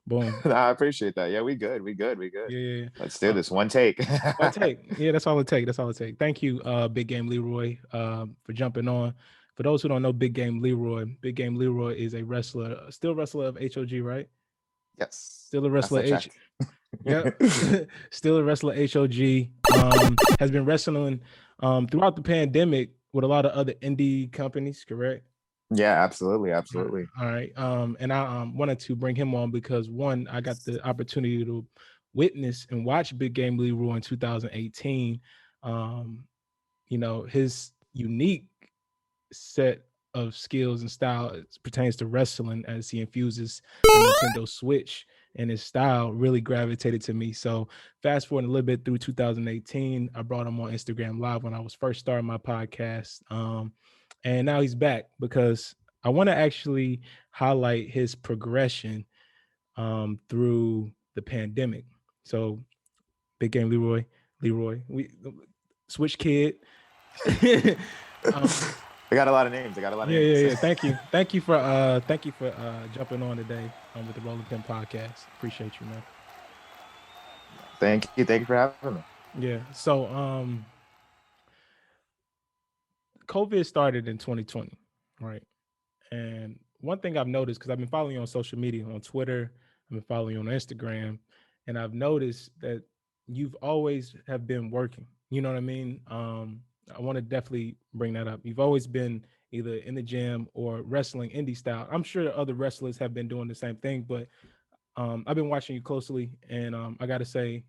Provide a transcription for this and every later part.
Boom. I appreciate that. Yeah, we good. Yeah, yeah, yeah. Let's do this. One take. One take. Yeah, that's all it take. That's all it take. Thank you, Big Game Leroy, for jumping on. For those who don't know Big Game Leroy is a wrestler, still wrestler of HOG, right? Yes. Still a Last wrestler I H. checked. Yep. Still a wrestler HOG. Has been wrestling throughout the pandemic with a lot of other indie companies, correct? Yeah, absolutely, Uh, absolutely. All right. And I wanted to bring him on because one, I got the opportunity to witness and watch Big Game Leroy in 2018. Um, his unique set of skills and style as pertains to wrestling as he infuses the Nintendo Switch and his style really gravitated to me. So fast forward a little bit through 2018, I brought him on Instagram Live when I was first starting my podcast. And now he's back because I want to actually highlight his progression through the pandemic. So Big Game we Switch Kid. um, I got a lot of names. I got a lot of yeah, yeah, names. yeah. Thank you for jumping on today with the Rolling Pin podcast. Appreciate you, man. Thank you. Thank you for having me. Yeah. So COVID started in 2020, right? And one thing I've noticed, because I've been following you on social media, on Twitter, I've been following you on Instagram, and I've noticed that you've always have been working. You know what I mean? I want to definitely bring that up. You've always been either in the gym or wrestling indie style. I'm sure other wrestlers have been doing the same thing, but I've been watching you closely, and I got to say,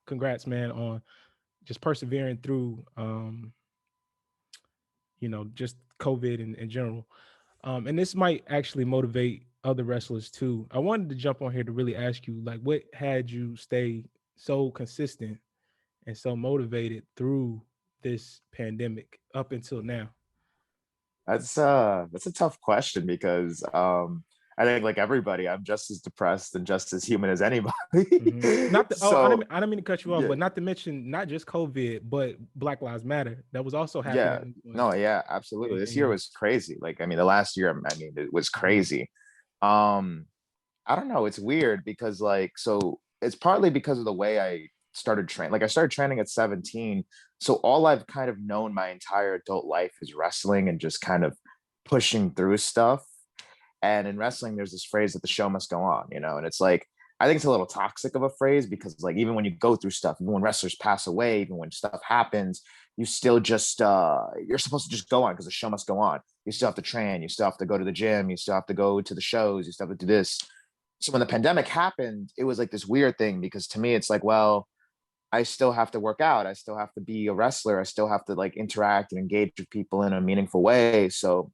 congrats, man, on just persevering through, just COVID in general. And this might actually motivate other wrestlers too. I wanted to jump on here to really ask you, like, what had you stay so consistent and so motivated through this pandemic up until now? That's a tough question because I think like everybody, I'm just as depressed and just as human as anybody. Not the oh, So I didn't mean to cut you off, yeah, but not to mention not just COVID, but Black Lives Matter that was also yeah, happening in no, yeah, absolutely. This year 2021. was crazy. Like, I mean, the last year, I mean, it was Mhm. crazy. Um, I don't know. It's weird because like, so it's partly because of the way I started training. Like I started training at 17. So all I've kind of known my entire adult life is wrestling and just kind of pushing through stuff. And in wrestling, there's this phrase that the show must go on, you know, and it's like, I think it's a little toxic of a phrase because like even when you go through stuff, even when wrestlers pass away, even when stuff happens, you still just you're supposed to just go on because the show must go on. You still have to train, you still have to go to the gym, you still have to go to the shows, you still have to do this. So when the pandemic happened, it was like this weird thing because to me it's like, well, I still have to work out, I still have to be a wrestler, I still have to like interact and engage with people in a meaningful way. So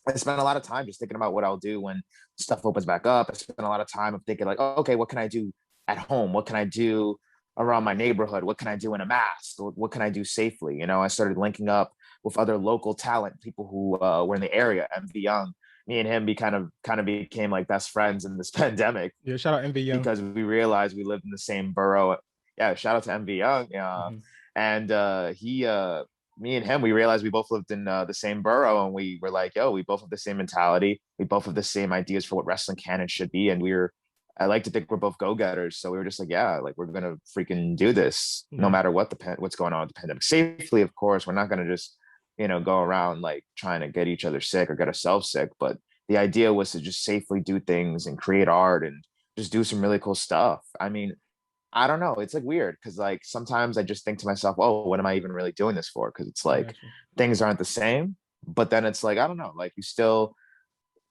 I spent a lot of time just thinking about what I'll do when stuff opens back up. I spent a lot of time of thinking like, oh, okay, what can I do at home? What can I do around my neighborhood? What can I do in a mask? What can I do safely? You know, I started linking up with other local talent, people who were in the area. MV Young, me and him be kind of became like best friends in this pandemic Yeah, shout out MV Young. because we realized we lived in the same borough. Yeah, shout out to MV Young. Mhm. And he me and him, we realized we both lived in the same borough, and we were like, yo, we both have the same mentality, we both have the same ideas for what wrestling can and should be, and I like to think we're both go-getters, so we were just like, yeah, like we're gonna freaking do this no Yeah. matter what's going on with the pandemic, safely, of course. We're not gonna just go around like trying to get each other sick or get ourselves sick, but the idea was to just safely do things and create art and just do some really cool stuff. I mean, I don't know. It's like weird because like sometimes I just think to myself, oh, what am I even really doing this for? Because it's I like got you. things aren't the same. But then it's like, I don't know, like you still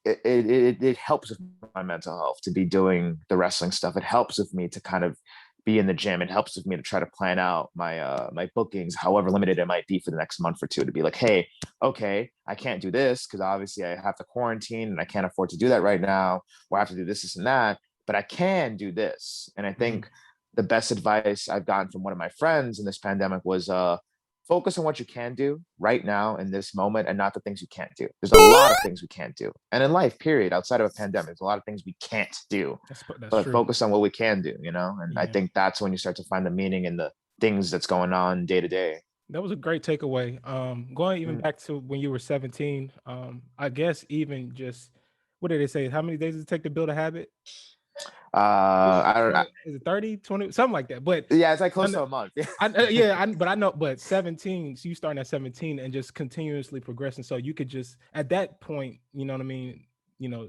it helps with my mental health to be doing the wrestling stuff. It helps with me to kind of be in the gym. It helps with me to try to plan out my bookings, however limited it might be for the next month or two, to be like, hey, okay, I can't do this because obviously I have to quarantine and I can't afford to do that right now, or I have to do this and that, but I can do this. And I Mhm. think the best advice I've gotten from one of my friends in this pandemic was focus on what you can do right now in this moment and not the things you can't do. There's a lot of things we can't do. And in life, period, outside of a pandemic, there's a lot of things we can't do. That's But true. focus on what we can do, you know? And I Yeah. think that's when you start to find the meaning in the things that's going on day to day. That was a great takeaway. Going even Mm. back to when you were 17, I guess even just what did they say? How many days does it take to build a habit? I don't. Is it 30, 20, something like that? But Yeah, it's like close to a month. but I know, but 17, so you starting at 17 and just continuously progressing. So you could just at that point, you know what I mean?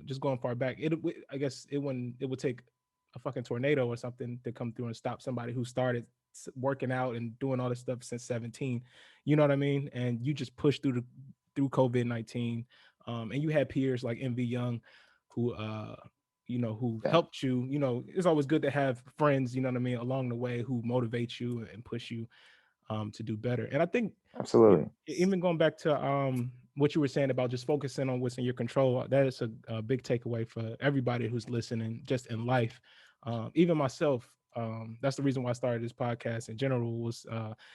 Just going far back, I guess it would take a fucking tornado or something to come through and stop somebody who started working out and doing all this stuff since 17. You know what I mean? And you just push through COVID-19. And you had peers like MV Young who who helped you. It's always good to have friends, you know what I mean, along the way who motivate you and push you to do better. And I think Absolutely. even going back to what you were saying about just focusing on what's in your control, that is a big takeaway for everybody who's listening, just in life. Even myself, that's the reason why I started this podcast in general. Was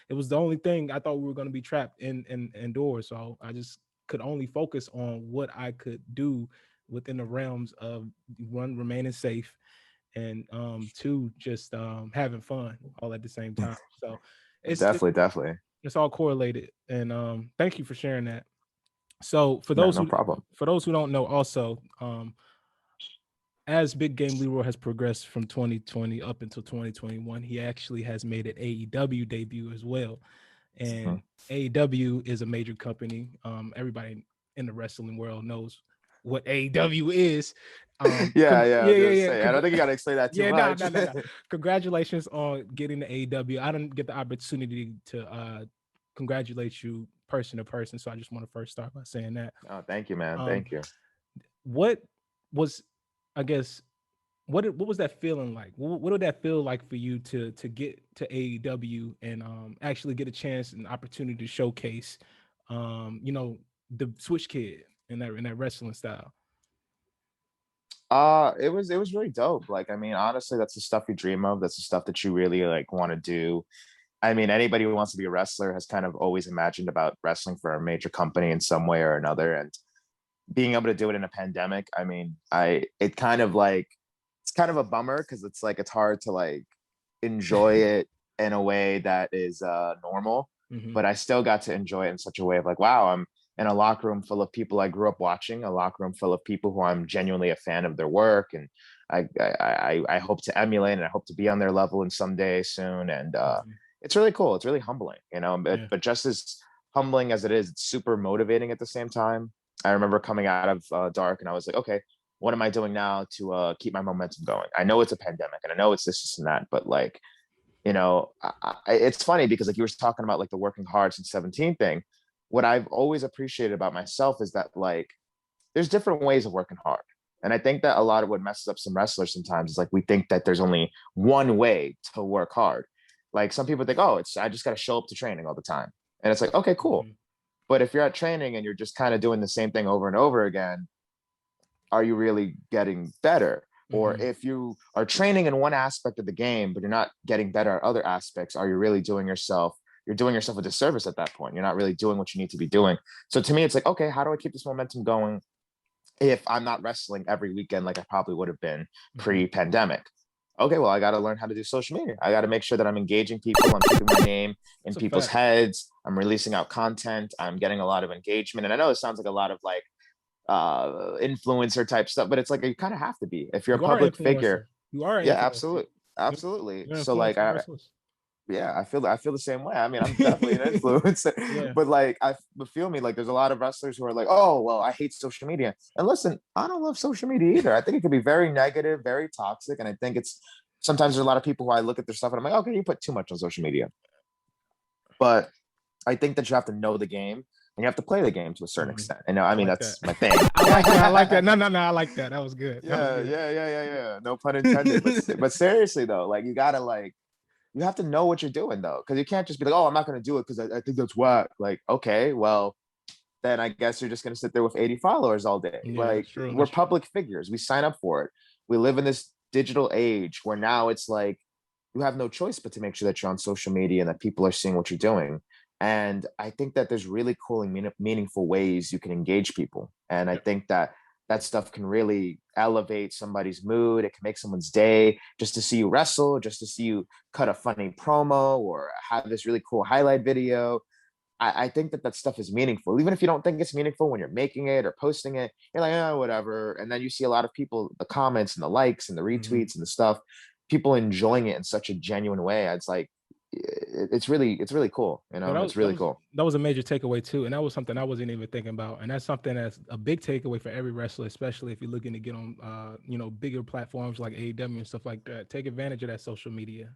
it was the only thing I thought we were going to be trapped in indoors, so I just could only focus on what I could do within the realms of, one, remaining safe, and two, just having fun all at the same time. So Definitely. it's all correlated. And thank you for sharing that. So for No, those no problem. who don't know, also, as Big Game Leroy has progressed from 2020 up until 2021, he actually has made an AEW debut as well. And AEW is a major company. Everybody in the wrestling world knows what AEW is. Yeah. I don't think you got to explain that too much. No. Congratulations on getting the AEW. I didn't get the opportunity to congratulate you person to person, so I just want to first start by saying that. Oh, thank you, man. Thank you. What was, I guess, what was that feeling like? What did that feel like for you to get to AEW and actually get a chance and opportunity to showcase, the Switch Kid in that wrestling style? It was really dope. Like, I mean, honestly, that's the stuff you dream of. That's the stuff that you really like want to do. I mean, anybody who wants to be a wrestler has kind of always imagined about wrestling for a major company in some way or another. And being able to do it in a pandemic, I mean, it kind of like, it's kind of a bummer because it's like it's hard to like enjoy it in a way that is normal. But I still got to enjoy it in such a way of like, wow, I'm in a locker room full of people I grew up watching, a locker room full of people who I'm genuinely a fan of their work, and I hope to emulate, and I hope to be on their level in someday soon. And it's really cool. It's really humbling, but just as humbling as it is, it's super motivating at the same time. I remember coming out of dark, and I was like, okay, what am I doing now to keep my momentum going? I know it's a pandemic, and I know it's this and that, but like, it's funny because like you were talking about like the working hard since 17 thing. What I've always appreciated about myself is that like there's different ways of working hard. And I think that a lot of what messes up some wrestlers sometimes is like we think that there's only one way to work hard. Like some people think, oh, I just got to show up to training all the time. And it's like, okay, cool. But if you're at training and you're just kind of doing the same thing over and over again, are you really getting better? Or if you are training in one aspect of the game, but you're not getting better at other aspects, are you really doing yourself a disservice at that point? You're not really doing what you need to be doing. So to me, it's like, okay, how do I keep this momentum going if I'm not wrestling every weekend like I probably would have been pre-pandemic? Okay, well, I got to learn how to do social media. I got to make sure that I'm engaging people. I'm keeping my name in people's heads. I'm releasing out content. I'm getting a lot of engagement. And I know it sounds like a lot of like influencer type stuff, but it's like you kind of have to be if you're a public figure. You are. Yeah, absolutely. So like I feel the same way. I mean, I'm definitely an influencer, but like I feel me like there's a lot of wrestlers who are like, oh well, I hate social media. And listen, I don't love social media either. I think it can be very negative, very toxic, and I think it's sometimes there's a lot of people who I look at their stuff and I'm like, okay, you put too much on social media. But I think that you have to know the game and you have to play the game to a certain extent. And I mean, that's my thing. I like that. No, I like that. That was good. Yeah. No pun intended. But seriously though, like you gotta like, you have to know what you're doing though, because you can't just be like, oh, I'm not gonna do it because I think that's whack. Like, okay, well, then I guess you're just gonna sit there with 80 followers all day. Like, we're public figures. We sign up for it. We live in this digital age where now it's like you have no choice but to make sure that you're on social media and that people are seeing what you're doing. And I think that there's really cool and meaningful ways you can engage people. And I think that stuff can really elevate somebody's mood. It can make someone's day just to see you wrestle, just to see you cut a funny promo or have this really cool highlight video. I think that stuff is meaningful. Even if you don't think it's meaningful when you're making it or posting it, you're like, oh, whatever. And then you see a lot of people, the comments and the likes and the Mm-hmm. retweets and the stuff, people enjoying it in such a genuine way. It's like, it's really cool. You Yo, know, it's really cool. that was a major takeaway too, and that was something I wasn't even thinking about, and that's something that's a big takeaway for every wrestler, especially if you're looking to get on, bigger platforms like AEW and stuff like that. Take advantage of that social media,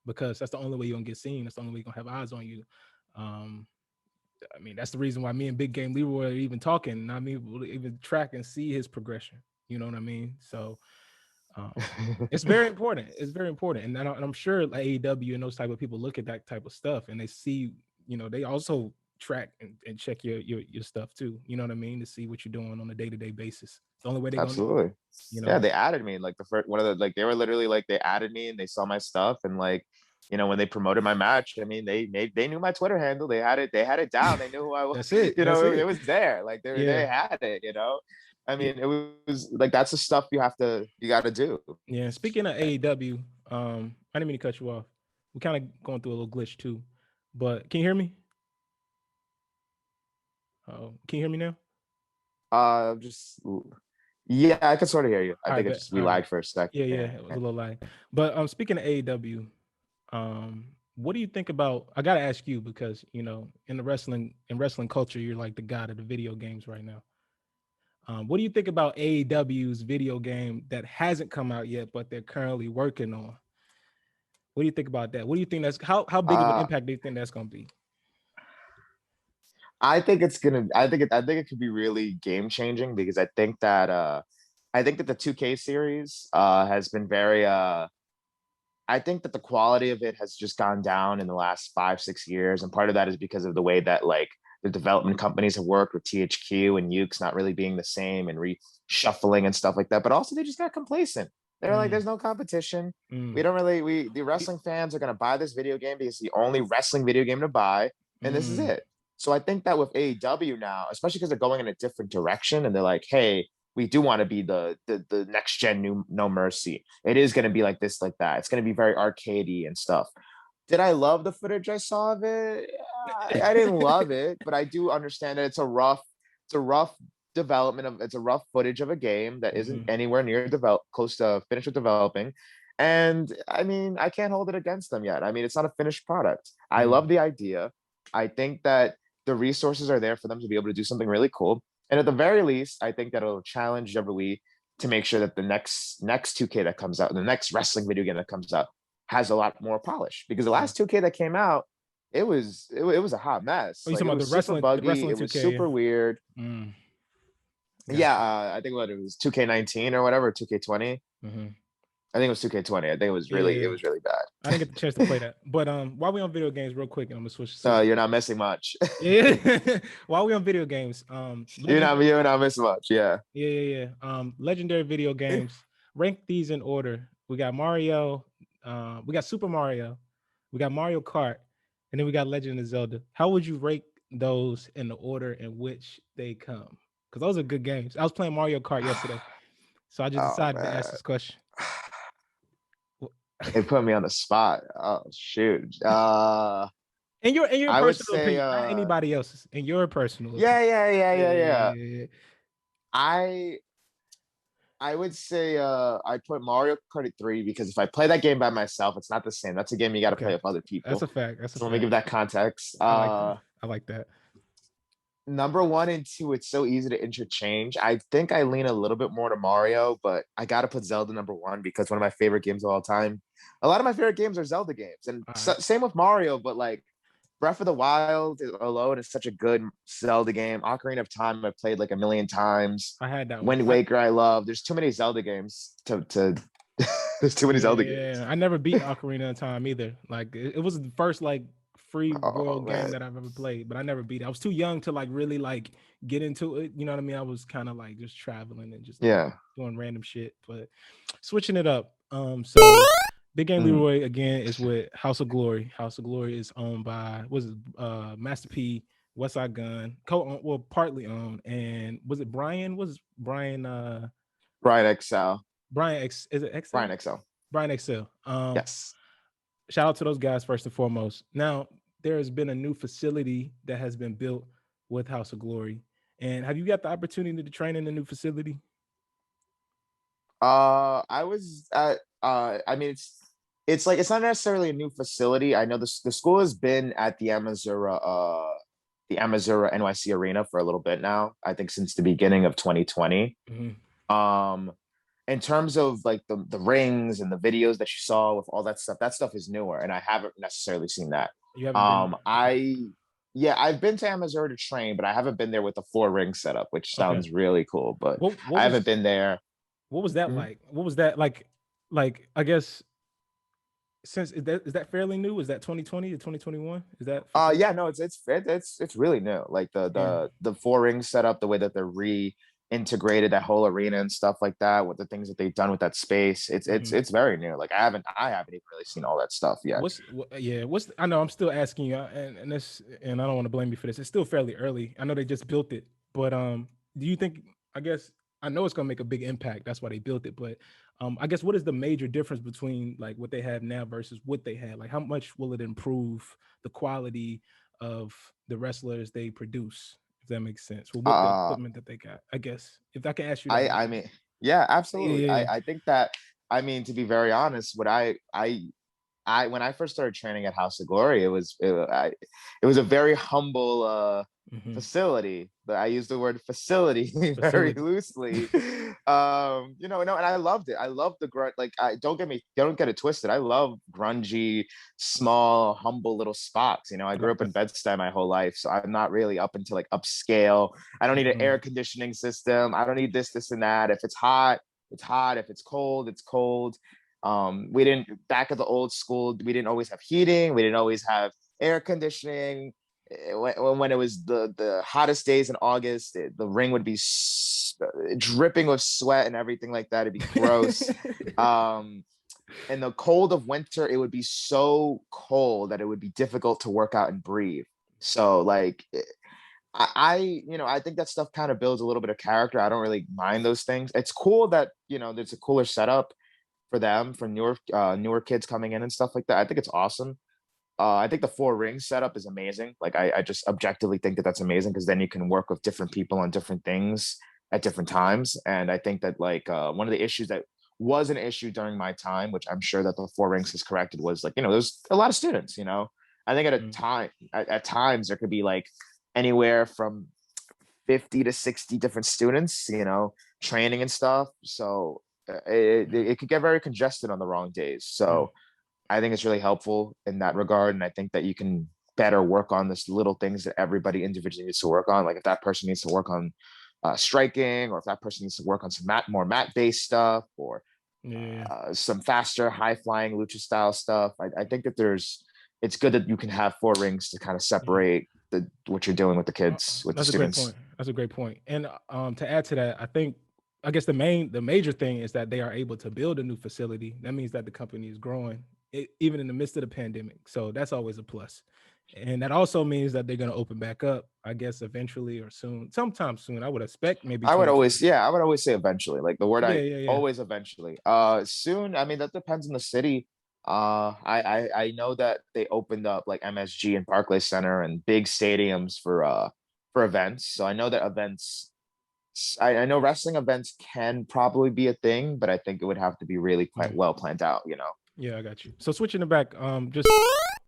because that's the only way you're gonna get seen. That's the only way you're gonna have eyes on you. Um, I mean, that's the reason why me and Big Game Leroy are even talking. I mean, we'll even track and see his progression. You know what I mean? So it's very important. It's very important, and I'm sure like AEW and those type of people look at that type of stuff, and they see, they also track and check your stuff too. You know what I mean? To see what you're doing on a day-to-day basis. It's the only way they're gonna know. Absolutely. You Yeah, know. they added me like the first one of the like they were literally like they added me and they saw my stuff and like when they promoted my match, I mean they knew my Twitter handle. They had it down. They knew who I was. That's it. That's It it. was there. Like they Yeah. had it. I Yeah. mean, it was like that's the stuff you got to do. Yeah. Speaking of AEW, I didn't mean to cut you off. We're kind of going through a little glitch too, but can you hear me? Oh, can you hear me now? Just yeah, I can sort of hear you. I All right, think it bet. just we All right. lagged for a second. Yeah, yeah, it was a little lag. But speaking of AEW, what do you think about? I gotta ask you because in the wrestling culture, you're like the god of the video games right now. What do you think about AEW's video game that hasn't come out yet, but they're currently working on? What do you think about that? What do you think that's how big of an Uh, impact do you think that's gonna be? I think it's gonna. I think it could be really game changing because I think that the 2K series has been very I think that the quality of it has just gone down in the last 5 6 years, and part of that is because of the way that like the development companies have worked with THQ and Ukes not really being the same and reshuffling and stuff like that. But also they just got complacent. They're like, Mm, there's no competition. We mm, don't really we the wrestling fans are gonna buy this video game because it's the only wrestling video game to buy, and this is mm, it. So I think that with AEW now, especially because they're going in a different direction and they're like, hey, we do want to be the next gen new No Mercy. It is going to be like this, like that. It's going to be very arcadey and stuff. Did I love the footage I saw of it? I didn't love it, but I do understand that it's a rough development of it's a rough footage of a game that isn't mhm, anywhere near close to finished with developing. And I mean, I can't hold it against them yet. I mean, it's not a finished product. I mm, love the idea. I think that the resources are there for them to be able to do something really cool. And at the very least, I think that it'll challenge WWE to make sure that the next 2K that comes out, the next wrestling video game that comes out, has a lot more polish. Because the yeah. last 2K that came out, it was a hot mess. Oh, you Like talking it about was super the buggy. wrestling It was 2K? super weird. Mm, Yeah, gotcha. I think what it was 2K19 or whatever, 2K20. Hmm. I think it was 2K20. I think it Yeah, was really bad. I didn't get the chance to play that. But while we on video games, real quick, and I'm gonna switch it You're up. not missing much. Yeah, while we on video games, legendary. you're not missing much. Yeah. Yeah, yeah, yeah. Legendary video games. Rank these in order. We got Mario. We got Super Mario. We got Mario Kart, and then we got Legend of Zelda. How would you rate those in the order in which they come? Because those are good games. I was playing Mario Kart yesterday, so I just Oh decided to ask man. this question. It put me on the spot. Oh shoot. In your I would personal say opinion, not anybody else's. In your personal yeah, opinion. yeah, yeah, Yeah, yeah, yeah. yeah, yeah. I I would say I put Mario Kart at 3 because if I play that game by myself, it's not the same. That's a game you got to play Okay, with other that's people. a fact. That's a So let me give fact. that context. I like that. I like that. Number 1 and 2, it's so easy to interchange. I think I lean a little bit more to Mario, but I got to put Zelda number 1 because one of my favorite games of all time. A lot of my favorite games are Zelda games, and All right. same with Mario. But like Breath of the Wild alone is such a good Zelda game. Ocarina of Time I've played like a million times. I had that one. Wind Waker I love. There's too many Zelda games to there's too many Zelda games. Yeah, I never beat Ocarina of Time either. Like it was the first like free Oh world game man. that I've ever played, but I never beat it. I was too young to like really like get into it. You know what I mean? I was kind of like just traveling and just Yeah. doing random shit. But switching it up. So Big Game Mhm. Leroy again is with House of Glory. House of Glory is owned by was it Master P, Westside Gun, co-owned, well partly owned, and was it Brian? Was Brian Brian XL. Brian X is it XL? Brian XL. Brian XL. Yes. Shout out to those guys first and foremost. Now, there has been a new facility that has been built with House of Glory. And have you got the opportunity to train in the new facility? I was at I mean it's like it's not necessarily a new facility. I know the school has been at the Amazura NYC Arena for a little bit now. I think since the beginning of 2020. Mm-hmm. Um in terms of like the rings and the videos that you saw with all that stuff is newer, and I haven't necessarily seen that. You haven't been there. Okay. I Yeah, I've been to Amazura to train, but I haven't been there with the four ring setup, which Okay. sounds really cool. But What I haven't was been there. what was that Mhm. like? What was that like? Like I guess since is that fairly new? Is that 2020 to 2021? Is that facility? Yeah, no, it's really new. Like Yeah. the four ring setup, the way that they're reintegrated that whole arena and stuff like that, with the things that they've done with that space. Mm-hmm. It's very new. Like I haven't even really seen all that stuff yet. I know I'm still asking you, and this, and I don't want to blame you for this. It's still fairly early. I know they just built it, but do you think? I guess I know it's gonna make a big impact. That's why they built it. But I guess what is the major difference between like what they have now versus what they had? Like, how much will it improve the quality of the wrestlers they produce? If that makes sense. Well, with the Uh equipment that they got, I guess if I can ask you that I way. mean, yeah, absolutely. Yeah. I think that, I mean, to be very honest, what I when I first started training at House of Glory, it was a very humble Hmm. facility. But I use the word facility very Facility. loosely. No, and I loved it. I loved the grunt. Like, I don't get it twisted. I love grungy, small, humble little spots. I grew up Okay. in Bed-Stuy my whole life, so I'm not really up into like upscale. I don't need an air Mhm. conditioning system. I don't need this, and that. If it's hot, it's hot. If it's cold, it's cold. We didn't Back at the old school, we didn't always have heating, we didn't always have air conditioning. When it was the hottest days in August, the ring would be dripping with sweat and everything like that. It'd be gross. um in the cold of winter, it would be so cold that it would be difficult to work out and breathe. So like, I think that stuff kind of builds a little bit of character. I don't really mind those things. It's cool that there's a cooler setup for them, for newer kids coming in and stuff like that. I think it's awesome. I think the four ring setup is amazing. Like, I just objectively think that that's amazing, because then you can work with different people on different things at different times. And I think that, like, one of the issues that was an issue during my time, which I'm sure that the four rings has corrected, was like, there's a lot of students. I think Mm. at times there could be like anywhere from 50 to 60 different students, training and stuff. So Mm. it could get very congested on the wrong days. Mm. So I think it's really helpful in that regard. And I think that you can better work on this little things that everybody individually needs to work on. Like, if that person needs to work on striking, or if that person needs to work on some more mat based stuff, or Yeah. some faster, high flying lucha style stuff. I think that it's good that you can have four rings to kind of Mhm. separate what you're doing with the kids, with the That's a great students. point. That's a great point. And to add to that, I guess the major thing is that they are able to build a new facility. That means that the company is growing, even in the midst of the pandemic. So that's always a plus. And that also means that they're going to open back up, I guess, eventually or soon, sometime soon. I would expect maybe I would always, 2020. yeah, I would always say eventually. Like, the word Yeah, I yeah, yeah. always eventually. Soon. I mean, that depends on the city. I know that they opened up like MSG and Barclays Center and big stadiums for events. So I know that events. I know wrestling events can probably be a thing, but I think it would have to be really Mm. well planned out. You know. Yeah, I got you. So switching it back, just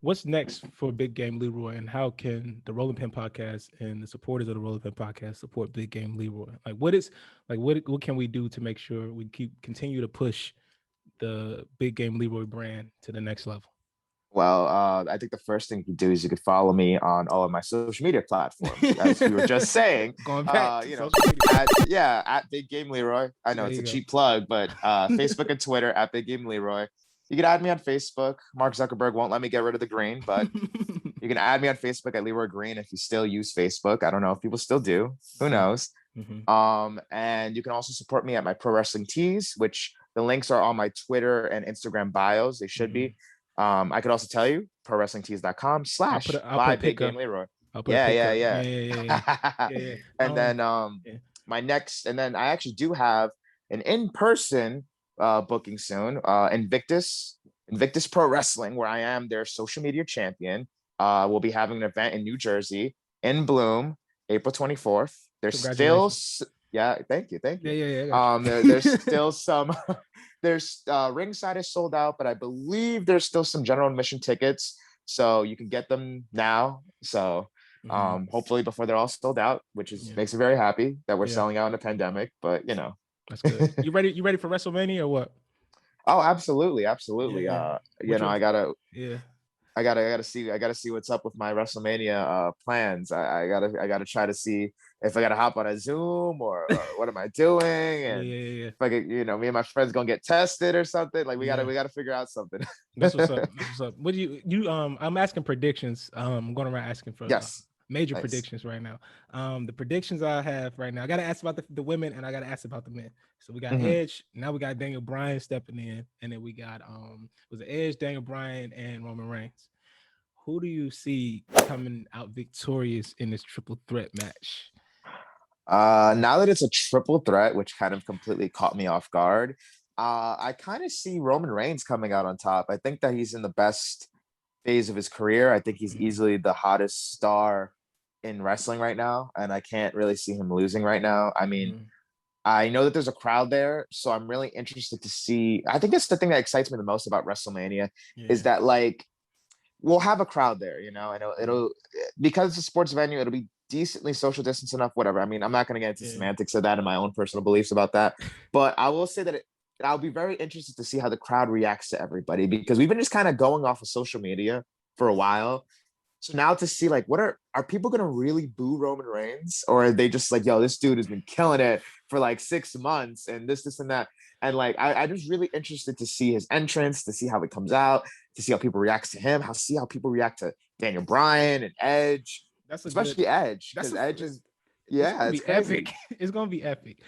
what's next for Big Game Leroy, and how can the Rolling Pin Podcast and the supporters of the Rolling Pin Podcast support Big Game Leroy? What can we do to make sure we continue to push the Big Game Leroy brand to the next level? Well, I think the first thing you could do is you could follow me on all of my social media platforms, as we were just saying. Going back to You know, social media. at Big Game Leroy. I know There it's a you cheap plug, but Facebook and Twitter at Big Game Leroy. You can add me on Facebook. Mark Zuckerberg won't let me get rid of the green, but you can add me on Facebook at Leroy Green if you still use Facebook. I don't know if people still do. Who Mm. knows? Mhm. And you can also support me at my pro wrestling tees, which the links are on my Twitter and Instagram bios. They should Mhm. be. I could also tell you prowrestlingtees.com slash I'll put buy a Big pic Game up. Leroy. I'll put a Yeah, pic yeah, up. yeah. Yeah, yeah, yeah, yeah, yeah, yeah. And then Yeah. and then I actually do have an in-person booking soon, Invictus Pro Wrestling, where I am their social media champion. We'll be having an event in New Jersey in Bloom, April 24th. There's still, Congratulations. yeah, thank you, thank Yeah, you. yeah, yeah. I got There's you. still some, there's ringside is sold out, but I believe there's still some general admission tickets, so you can get them now. So Mhm. hopefully before they're all sold out, which is Yeah, makes me very happy that we're yeah, selling out in a pandemic. But you know, that's good. You ready? You ready for WrestleMania or what? oh, absolutely, absolutely. Yeah. You What know, you? Yeah. I gotta see what's up with my WrestleMania plans. I gotta try to see if I gotta hop on a Zoom or what am I doing, Yeah, and yeah, yeah, if I could, you know, me and my friends gonna get tested or something. Like yeah. we gotta figure out something. That's what's up. That's what's up. What do you? I'm asking predictions. I'm going around asking for Yes, major nice. predictions right now. The predictions I have right now, I got to ask about the women and I got to ask about the men. So we got Hmm. Edge. Now we got Daniel Bryan stepping in, and then we got was it Edge, Daniel Bryan, and Roman Reigns. Who do you see coming out victorious in this triple threat match? Now that it's a triple threat, which kind of completely caught me off guard, I kind of see Roman Reigns coming out on top. I think that he's in the best phase of his career. I think he's Mhm. easily the hottest star in wrestling right now, and I can't really see him losing right now. I mean, Mhm. I know that there's a crowd there, so I'm really interested to see. I think that's the thing that excites me the most about WrestleMania is Yeah. that like we'll have a crowd there, you know, and Yeah. because it's a sports venue, it'll be decently social distance enough, whatever. I mean, I'm not going to get into Yeah. semantics of that and my own personal beliefs about that, but I will say that I'll be very interested to see how the crowd reacts to everybody because we've been just kind of going off of social media for a while. So now to see like what are people gonna really boo Roman Reigns or are they just like yo this dude has been killing it for like 6 months and this and that and like I just really interested to see his entrance to see how it comes out to see how people react to him see how people react to Daniel Bryan and Edge That's a good. especially Edge That's because a. Edge is It's yeah gonna it's be crazy epic. It's gonna be epic.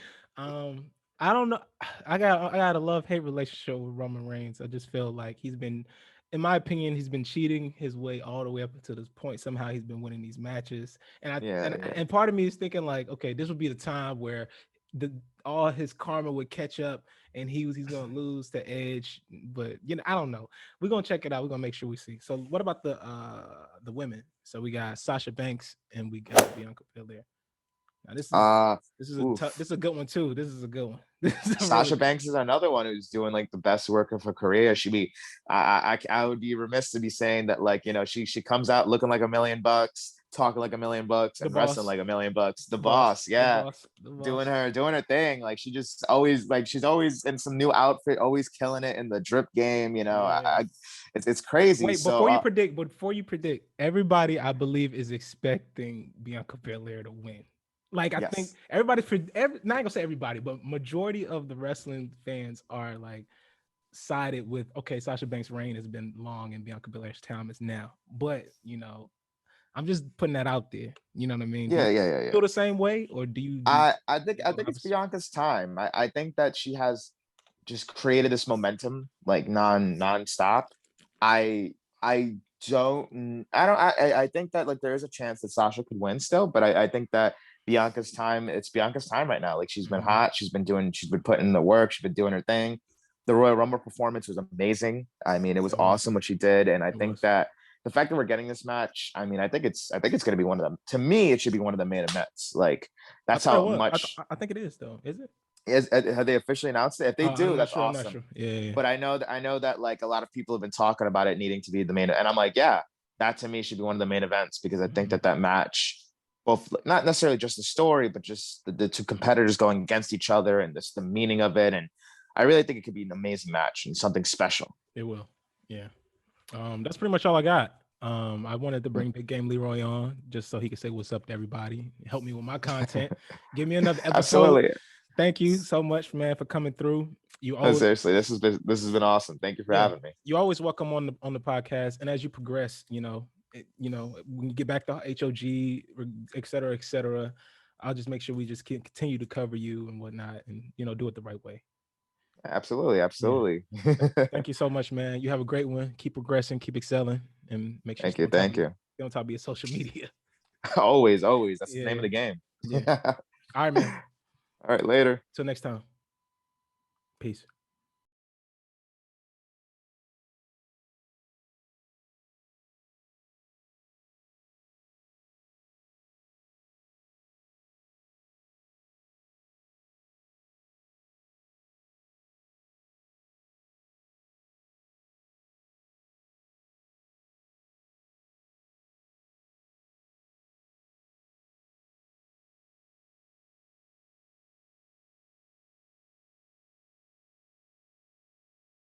I don't know. I got a love hate relationship with Roman Reigns. I just feel like he's been, in my opinion, he's been cheating his way all the way up until this point. Somehow he's been winning these matches, and I yeah and yeah and part of me is thinking like, okay, this would be the time where the all his karma would catch up, and he's gonna lose to Edge. But I don't know. We're gonna check it out. We're gonna make sure we see. So what about the women? So we got Sasha Banks and we got Bianca Belair. Now uh this oof is a good one too. This is a good one. This is a really Sasha good. Banks is another one who's doing like the best work of her career. She be, I would be remiss to be saying that like you know she comes out looking like $1 million, talking like $1 million, The and wrestling boss, like $1 million. The the boss, boss, the yeah, boss, the boss. doing her thing. Like she just always like she's always in some new outfit, always killing it in the drip game. You know, Yeah. it's crazy. Wait, So before you predict, everybody I believe is expecting Bianca Belair to win. Like I think yes, everybody for not gonna say everybody, but majority of the wrestling fans are like sided with okay, Sasha Banks' reign has been long and Bianca Belair's time is now. But I'm just putting that out there. You know what I mean? Do you yeah, yeah, yeah, yeah. feel the same way, or do you I go think it's opposite? Bianca's time. I think that she has just created this momentum like nonstop. I I I think that like there is a chance that Sasha could win still, but I think that it's Bianca's time right now. Like she's been Mhm. hot, she's been putting in the work, she's been doing her thing. The Royal Rumble performance was amazing. I mean, it was It was. awesome what she did, and I It think was. that the fact that we're getting this match, I mean, I think it's going to be one of them. To me, it should be one of the main events. Like I that's thought it how was. much I think it is though. Is it? is have they officially announced it? If they I'm do, not that's sure. I'm not awesome. sure. Yeah, yeah, yeah. But I know that like a lot of people have been talking about it needing to be the main, and I'm like, yeah, that to me should be one of the main events because I think Mhm. that that match, both not necessarily just the story, but just the two competitors going against each other and this the meaning of it, and I really think it could be an amazing match and something special. It will. Yeah. That's pretty much all I got. I wanted to bring Big Game Leroy on just so he could say what's up to everybody, help me with my content, give me another episode. Absolutely. Thank you so much, man, for coming through. You No, always, seriously, this has been awesome. Thank you for yeah, having me. you're always welcome on the podcast. And as you progress, when you get back to HOG, et cetera, I'll just make sure we just continue to cover you and whatnot, and do it the right way. Absolutely, Yeah. absolutely. Thank you so much, man. You have a great one. Keep progressing, keep excelling, and make sure you Thank you, stay thank you. on top of your social media. Always, always. That's the name of Yeah, the game. yeah. All All right, man. right, later. Till next time. Peace.